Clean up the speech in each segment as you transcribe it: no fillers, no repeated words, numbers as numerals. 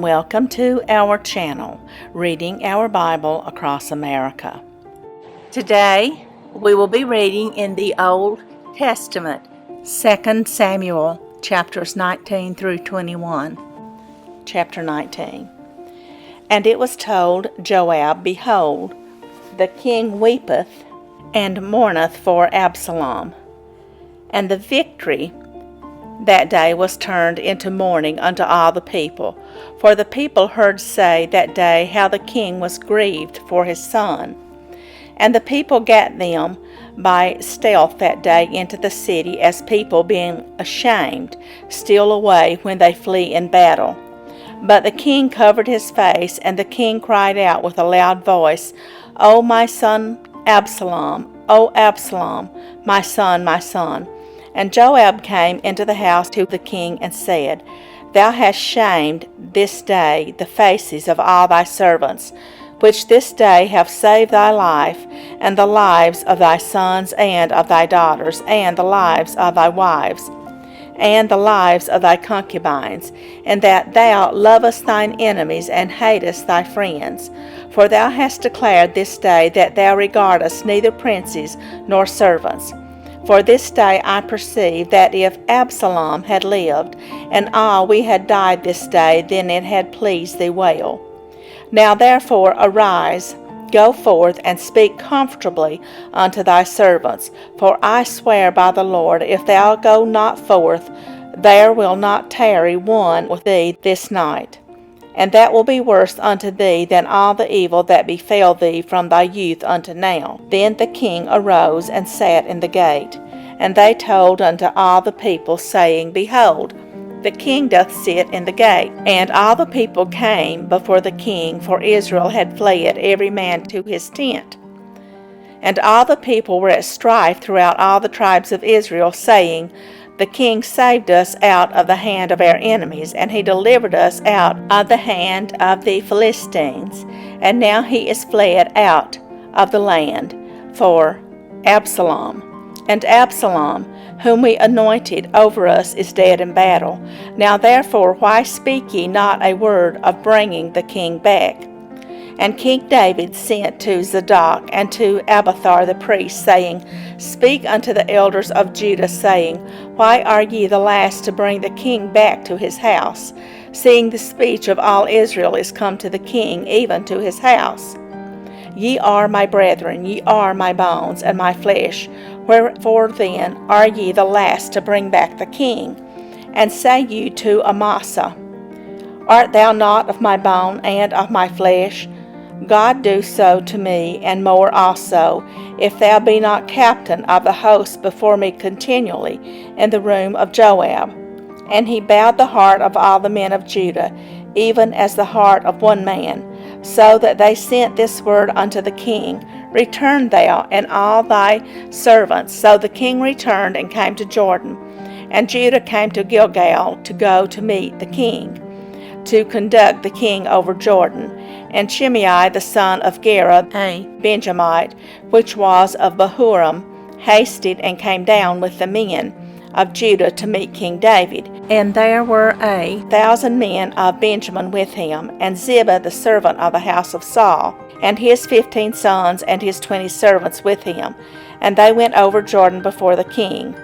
Welcome to our channel, Reading Our Bible Across America. Today, we will be reading in the Old Testament, 2 Samuel, chapters 19 through 21. Chapter 19. And it was told Joab, Behold, the king weepeth and mourneth for Absalom. And the victory that day was turned into mourning unto all the people. For the people heard say that day how the king was grieved for his son. And the people gat them by stealth that day into the city, as people being ashamed steal away when they flee in battle. But the king covered his face, and the king cried out with a loud voice, O my son Absalom, O Absalom, my son, my son. And Joab came into the house to the king and said, Thou hast shamed this day the faces of all thy servants, which this day have saved thy life, and the lives of thy sons and of thy daughters, and the lives of thy wives, and the lives of thy concubines, and that thou lovest thine enemies and hatest thy friends. For thou hast declared this day that thou regardest neither princes nor servants. For this day I perceive that if Absalom had lived, and all we had died this day, then it had pleased thee well. Now therefore arise, go forth, and speak comfortably unto thy servants. For I swear by the Lord, if thou go not forth, there will not tarry one with thee this night. And that will be worse unto thee than all the evil that befell thee from thy youth unto now. Then the king arose and sat in the gate. And they told unto all the people, saying, Behold, the king doth sit in the gate. And all the people came before the king, for Israel had fled every man to his tent. And all the people were at strife throughout all the tribes of Israel, saying, The king saved us out of the hand of our enemies, and he delivered us out of the hand of the Philistines. And now he is fled out of the land for Absalom. And Absalom, whom we anointed over us, is dead in battle. Now therefore why speak ye not a word of bringing the king back? And King David sent to Zadok and to Abiathar the priest, saying, Speak unto the elders of Judah, saying, Why are ye the last to bring the king back to his house, seeing the speech of all Israel is come to the king, even to his house? Ye are my brethren, ye are my bones and my flesh. Wherefore then are ye the last to bring back the king? And say ye to Amasa, Art thou not of my bone and of my flesh? God do so to me, and more also, if thou be not captain of the host before me continually in the room of Joab. And he bowed the heart of all the men of Judah, even as the heart of one man, so that they sent this word unto the king, Return thou and all thy servants. So the king returned and came to Jordan, and Judah came to Gilgal to go to meet the king, to conduct the king over Jordan. And Shimei the son of Gera, a Benjamite, which was of Bahurim, hasted and came down with the men of Judah to meet King David. And there were 1,000 men of Benjamin with him, and Ziba the servant of the house of Saul, and his 15 sons and his 20 servants with him. And they went over Jordan before the king.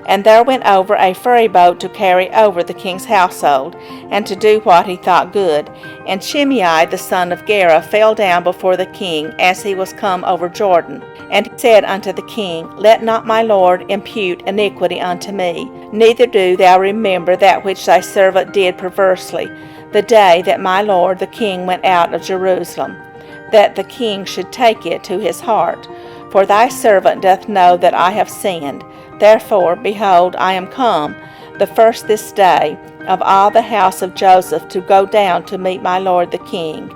And there went over a ferry boat to carry over the king's household, and to do what he thought good. And Shimei the son of Gera fell down before the king as he was come over Jordan. And he said unto the king, Let not my lord impute iniquity unto me, neither do thou remember that which thy servant did perversely, the day that my lord the king went out of Jerusalem, that the king should take it to his heart. For thy servant doth know that I have sinned. Therefore, behold, I am come, the first this day, of all the house of Joseph, to go down to meet my lord the king.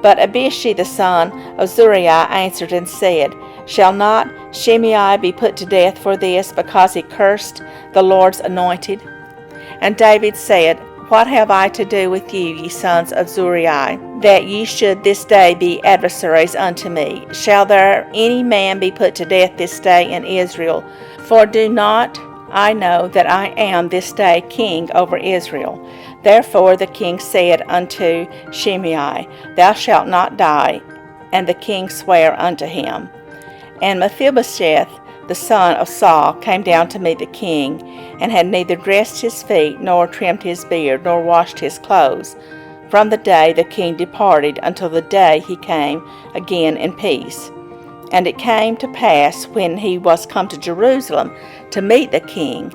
But Abishai the son of Zeruiah answered and said, Shall not Shimei be put to death for this, because he cursed the Lord's anointed? And David said, What have I to do with you, ye sons of Zeruiah, that ye should this day be adversaries unto me? Shall there any man be put to death this day in Israel? For do not I know that I am this day king over Israel? Therefore the king said unto Shimei, Thou shalt not die. And the king sware unto him. And Mephibosheth, the son of Saul, came down to meet the king, and had neither dressed his feet, nor trimmed his beard, nor washed his clothes, from the day the king departed until the day he came again in peace. And it came to pass, when he was come to Jerusalem to meet the king,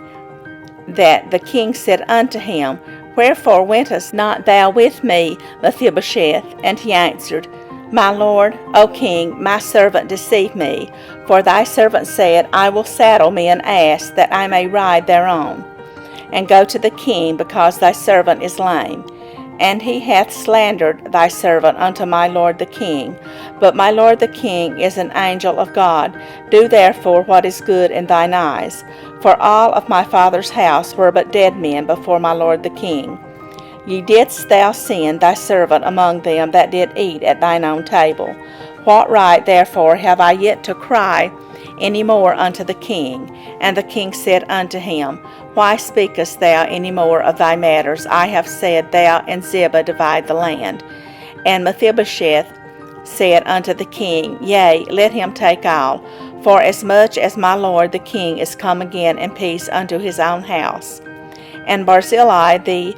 that the king said unto him, Wherefore wentest not thou with me, Mephibosheth? And he answered, My lord, O king, my servant deceived me, for thy servant said, I will saddle me an ass, that I may ride thereon, and go to the king, because thy servant is lame. And he hath slandered thy servant unto my lord the king. But my lord the king is an angel of God. Do therefore what is good in thine eyes. For all of my father's house were but dead men before my lord the king. Ye didst thou send thy servant among them that did eat at thine own table. What right therefore have I yet to cry any more unto the king? And the king said unto him, Why speakest thou any more of thy matters? I have said, Thou and Ziba divide the land. And Mephibosheth said unto the king, Yea, let him take all, for as much as my lord the king is come again in peace unto his own house. And Barzillai the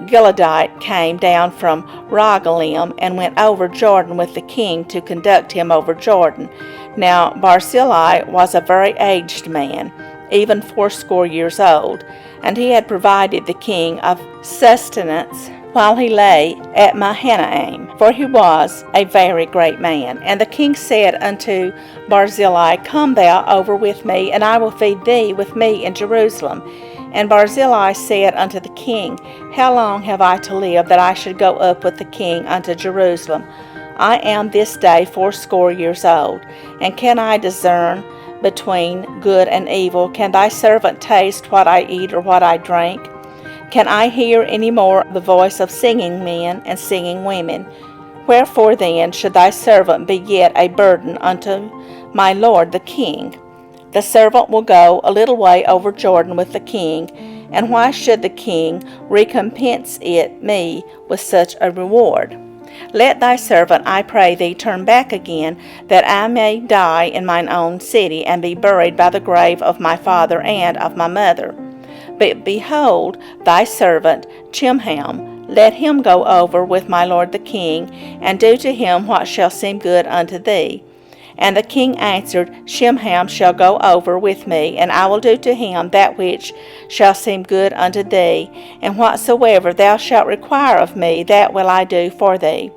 Gileadite came down from Rogelim, and went over Jordan with the king to conduct him over Jordan. Now Barzillai was a very aged man, even 80 years old, and he had provided the king of sustenance while he lay at Mahanaim, for he was a very great man. And the king said unto Barzillai, Come thou over with me, and I will feed thee with me in Jerusalem. And Barzillai said unto the king, How long have I to live, that I should go up with the king unto Jerusalem? I am this day 80 years old, and can I discern between good and evil? Can thy servant taste what I eat or what I drink? Can I hear any more the voice of singing men and singing women? Wherefore then should thy servant be yet a burden unto my lord the king? The servant will go a little way over Jordan with the king, and why should the king recompense it me with such a reward? Let thy servant, I pray thee, turn back again, that I may die in mine own city, and be buried by the grave of my father and of my mother. But behold, thy servant Chimham, let him go over with my lord the king, and do to him what shall seem good unto thee. And the king answered, Chimham shall go over with me, and I will do to him that which shall seem good unto thee, and whatsoever thou shalt require of me, that will I do for thee.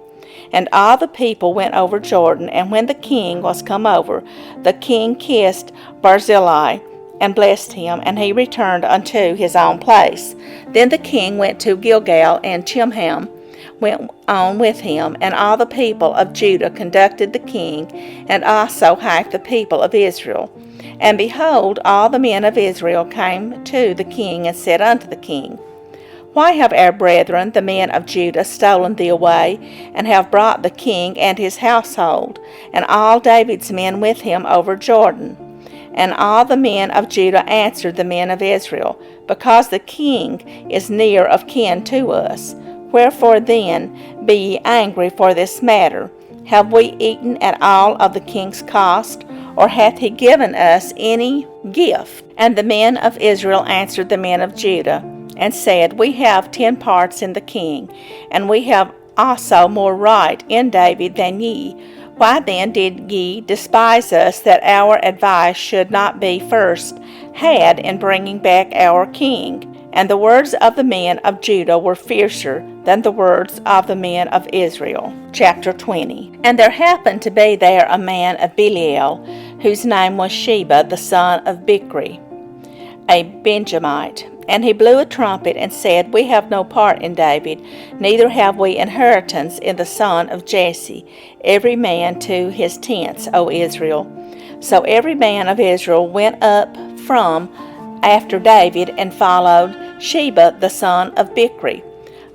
And all the people went over Jordan, and when the king was come over, the king kissed Barzillai, and blessed him, and he returned unto his own place. Then the king went to Gilgal, and Chimham went on with him, and all the people of Judah conducted the king, and also half the people of Israel. And behold, all the men of Israel came to the king, and said unto the king, Why have our brethren, the men of Judah, stolen thee away, and have brought the king and his household, and all David's men with him over Jordan? And all the men of Judah answered the men of Israel, Because the king is near of kin to us. Wherefore then be ye angry for this matter? Have we eaten at all of the king's cost, or hath he given us any gift? And the men of Israel answered the men of Judah, and said, We have 10 parts in the king, and we have also more right in David than ye. Why then did ye despise us, that our advice should not be first had in bringing back our king? And the words of the men of Judah were fiercer than the words of the men of Israel. Chapter 20. And there happened to be there a man of Belial, whose name was Sheba, the son of Bichri, a Benjamite. And he blew a trumpet, and said, We have no part in David, neither have we inheritance in the son of Jesse, every man to his tents, O Israel. So every man of Israel went up from after David, and followed Sheba the son of Bichri.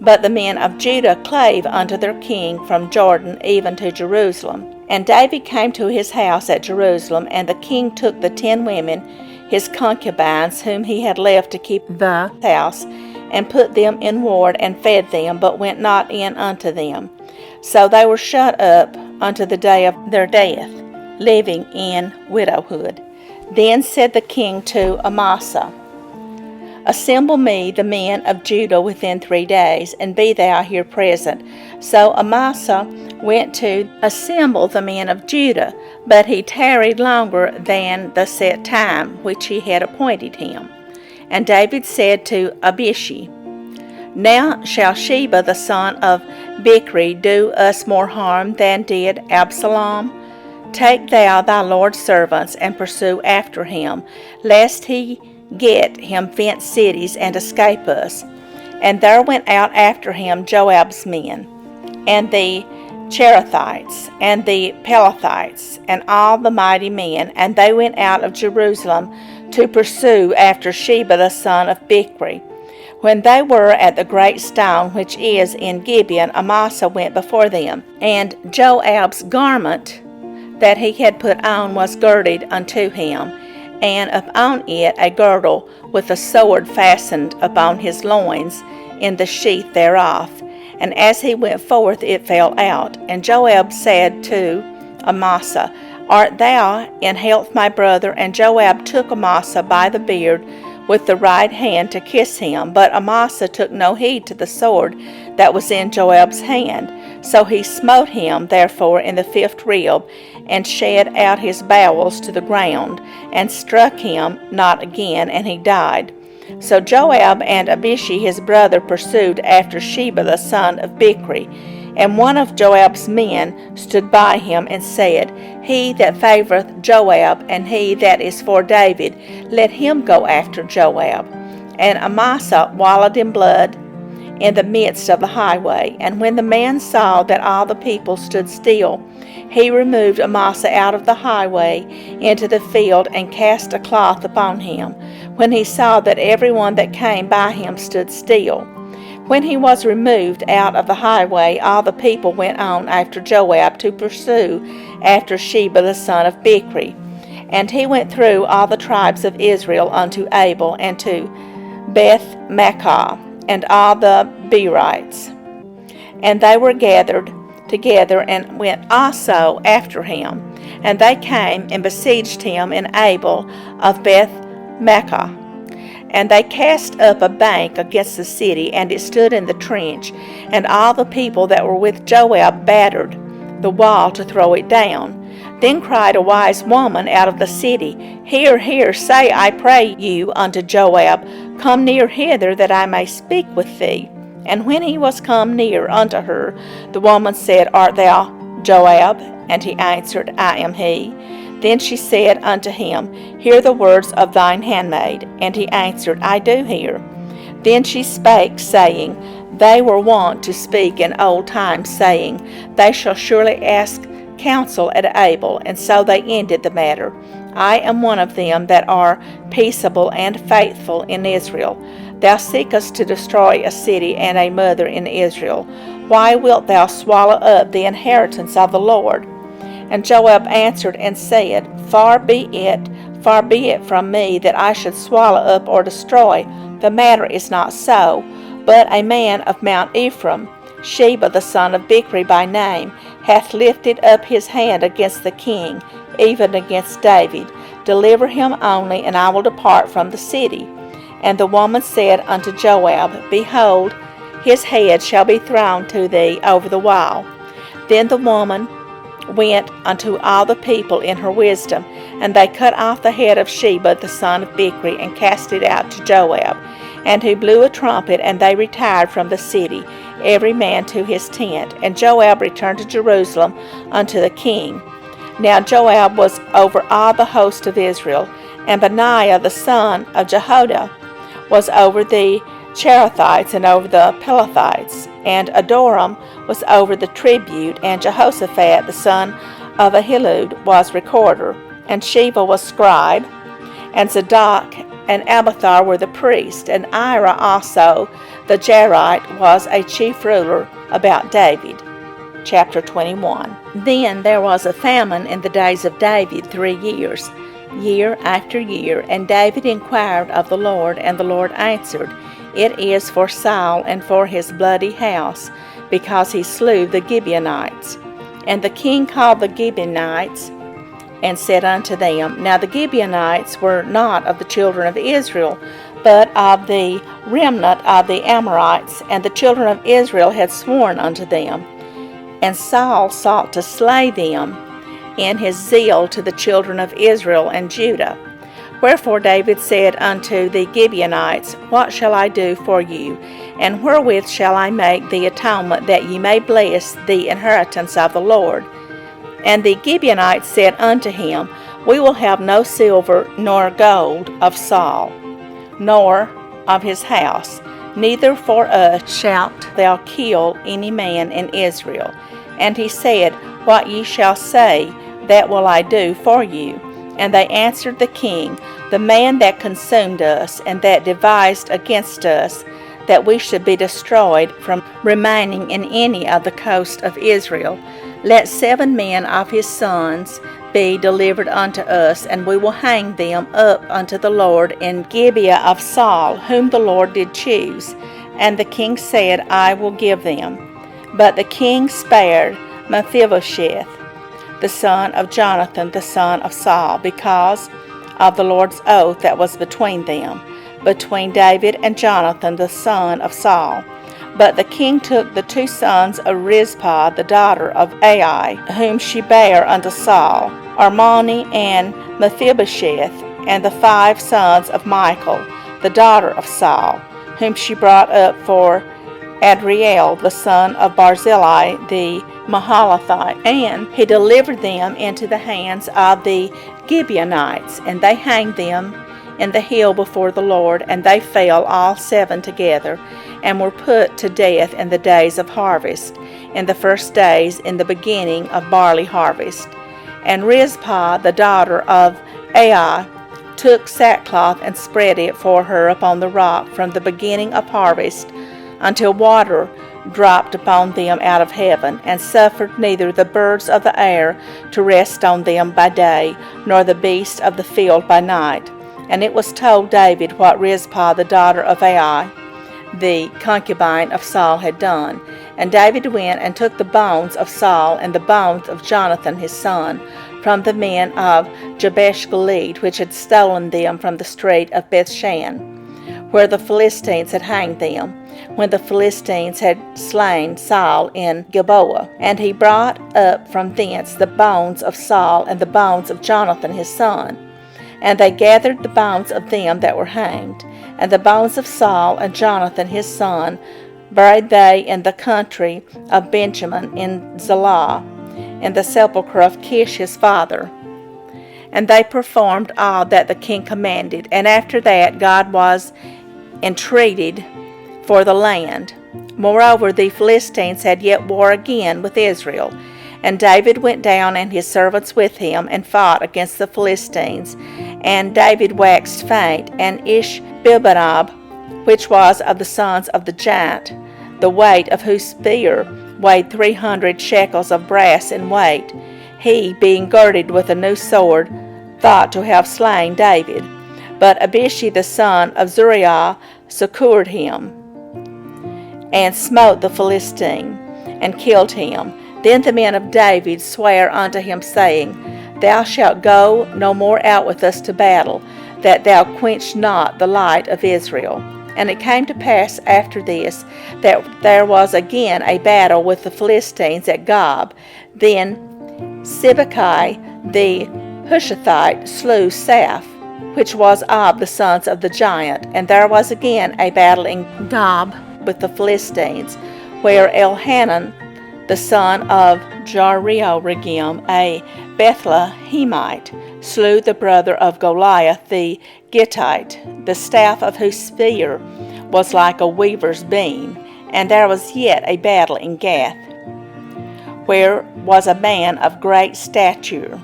But the men of Judah clave unto their king from Jordan even to Jerusalem. And David came to his house at Jerusalem, and the king took the 10 women, his concubines, whom he had left to keep the house, and put them in ward, and fed them, but went not in unto them. So they were shut up unto the day of their death, living in widowhood. Then said the king to Amasa, Assemble me the men of Judah within 3 days, and be thou here present. So Amasa went to assemble the men of Judah, but he tarried longer than the set time which he had appointed him. And David said to Abishai, Now shall Sheba the son of Bichri do us more harm than did Absalom? Take thou thy Lord's servants, and pursue after him, lest he get him fenced cities and escape us. And there went out after him Joab's men, and the Cherethites, and the Pelethites, and all the mighty men, and they went out of Jerusalem to pursue after Sheba the son of Bichri. When they were at the great stone which is in Gibeon, Amasa went before them, and Joab's garment that he had put on was girded unto him, and upon it a girdle with a sword fastened upon his loins in the sheath thereof. And as he went forth, it fell out. And Joab said to Amasa, Art thou in health, my brother? And Joab took Amasa by the beard with the right hand to kiss him. But Amasa took no heed to the sword that was in Joab's hand. So he smote him therefore in the 5th rib, and shed out his bowels to the ground, and struck him not again, and he died. So Joab and Abishai his brother pursued after Sheba the son of Bichri. And one of Joab's men stood by him, and said, He that favoreth Joab, and he that is for David, let him go after Joab. And Amasa wallowed in blood in the midst of the highway. And when the man saw that all the people stood still, he removed Amasa out of the highway into the field, and cast a cloth upon him, when he saw that every one that came by him stood still. When he was removed out of the highway, all the people went on after Joab to pursue after Sheba the son of Bichri. And he went through all the tribes of Israel unto Abel, and to Beth-Maachah, and all the Berites. And they were gathered together, and went also after him. And they came and besieged him in Abel of Beth-Maachah. And they cast up a bank against the city, and it stood in the trench. And all the people that were with Joab battered the wall to throw it down. Then cried a wise woman out of the city, Hear, hear, say, I pray you, unto Joab, Come near hither, that I may speak with thee. And when he was come near unto her, the woman said, Art thou Joab? And he answered, I am he. Then she said unto him, Hear the words of thine handmaid. And he answered, I do hear. Then she spake, saying, They were wont to speak in old times, saying, They shall surely ask counsel at Abel. And so they ended the matter. I am one of them that are peaceable and faithful in Israel. Thou seekest to destroy a city and a mother in Israel. Why wilt thou swallow up the inheritance of the Lord? And Joab answered and said, Far be it from me that I should swallow up or destroy. The matter is not so. But a man of Mount Ephraim, Sheba the son of Bichri by name, hath lifted up his hand against the king, even against David. Deliver him only, and I will depart from the city. And the woman said unto Joab, Behold, his head shall be thrown to thee over the wall. Then the woman went unto all the people in her wisdom, and they cut off the head of Sheba the son of Bichri, and cast it out to Joab. And he blew a trumpet, and they retired from the city, every man to his tent. And Joab returned to Jerusalem unto the king. Now Joab was over all the host of Israel, and Benaiah the son of Jehoiada was over the Cherethites and over the Pelethites, and Adoram was over the tribute, and Jehoshaphat the son of Ahilud was recorder, and Sheva was scribe, and Zadok and Abiathar were the priest, and Ira also the Jairite was a chief ruler about David. Chapter 21. Then there was a famine in the days of David 3 years, year after year, and David inquired of the Lord, and the Lord answered, It is for Saul and for his bloody house, because he slew the Gibeonites. And the king called the Gibeonites, and said unto them, Now the Gibeonites were not of the children of Israel, but of the remnant of the Amorites, and the children of Israel had sworn unto them. And Saul sought to slay them in his zeal to the children of Israel and Judah. Wherefore David said unto the Gibeonites, What shall I do for you? And wherewith shall I make the atonement, that ye may bless the inheritance of the Lord? And the Gibeonites said unto him, We will have no silver nor gold of Saul, nor of his house, neither for us shalt thou kill any man in Israel. And he said, What ye shall say, that will I do for you. And they answered the king, The man that consumed us, and that devised against us, that we should be destroyed from remaining in any of the coast of Israel, let 7 men of his sons be delivered unto us, and we will hang them up unto the Lord in Gibeah of Saul, whom the Lord did choose. And the king said, I will give them. But the king spared Mephibosheth, the son of Jonathan, the son of Saul, because of the Lord's oath that was between them, between David and Jonathan, the son of Saul. But the king took the 2 sons of Rizpah, the daughter of Ai, whom she bare unto Saul, Armoni and Mephibosheth, and the 5 sons of Michal, the daughter of Saul, whom she brought up for Adriel, the son of Barzillai, the Mahalathite. And he delivered them into the hands of the Gibeonites, and they hanged them in the hill before the Lord, and they fell all 7 together, and were put to death in the days of harvest, in the first days in the beginning of barley harvest. And Rizpah, the daughter of Ai, took sackcloth and spread it for her upon the rock from the beginning of harvest until water dropped upon them out of heaven, and suffered neither the birds of the air to rest on them by day, nor the beasts of the field by night. And it was told David what Rizpah, the daughter of Ai, the concubine of Saul, had done. And David went and took the bones of Saul and the bones of Jonathan his son from the men of Jabesh-Gilead, which had stolen them from the street of Bethshan, where the Philistines had hanged them, when the Philistines had slain Saul in Gilboa. And he brought up from thence the bones of Saul and the bones of Jonathan his son. And they gathered the bones of them that were hanged, and the bones of Saul and Jonathan his son buried they in the country of Benjamin in Zelah, in the sepulchre of Kish his father. And they performed all that the king commanded. And after that God was entreated for the land. Moreover, the Philistines had yet war again with Israel. And David went down, and his servants with him, and fought against the Philistines. And David waxed faint, and Ishbi-benob, which was of the sons of the giant, the weight of whose spear weighed 300 shekels of brass in weight, he, being girded with a new sword, thought to have slain David. But Abishai the son of Zeruiah succored him, and smote the Philistine, and killed him. Then the men of David sware unto him, saying, Thou shalt go no more out with us to battle, that thou quench not the light of Israel. And it came to pass after this, that there was again a battle with the Philistines at Gob. Then Sibbecai the Hushathite slew Saph, which was of the sons of the giant. And there was again a battle in Gob with the Philistines, where Elhanan the son of Jariel-regim, a Bethlehemite, slew the brother of Goliath the Gittite, the staff of whose spear was like a weaver's beam. And there was yet a battle in Gath, where was a man of great stature,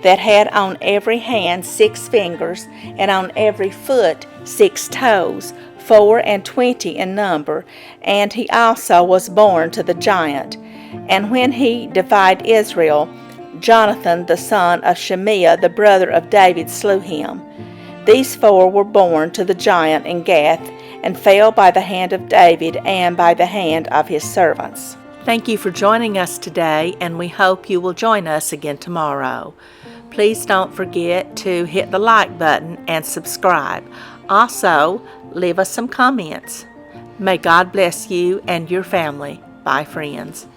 that had on every hand 6 fingers, and on every foot 6 toes, 24 in number, and he also was born to the giant. And when he defied Israel, Jonathan the son of Shimea, the brother of David, slew him. These 4 were born to the giant in Gath, and fell by the hand of David and by the hand of his servants. Thank you for joining us today, and we hope you will join us again tomorrow. Please don't forget to hit the like button and subscribe. Also, leave us some comments. May God bless you and your family. Bye, friends.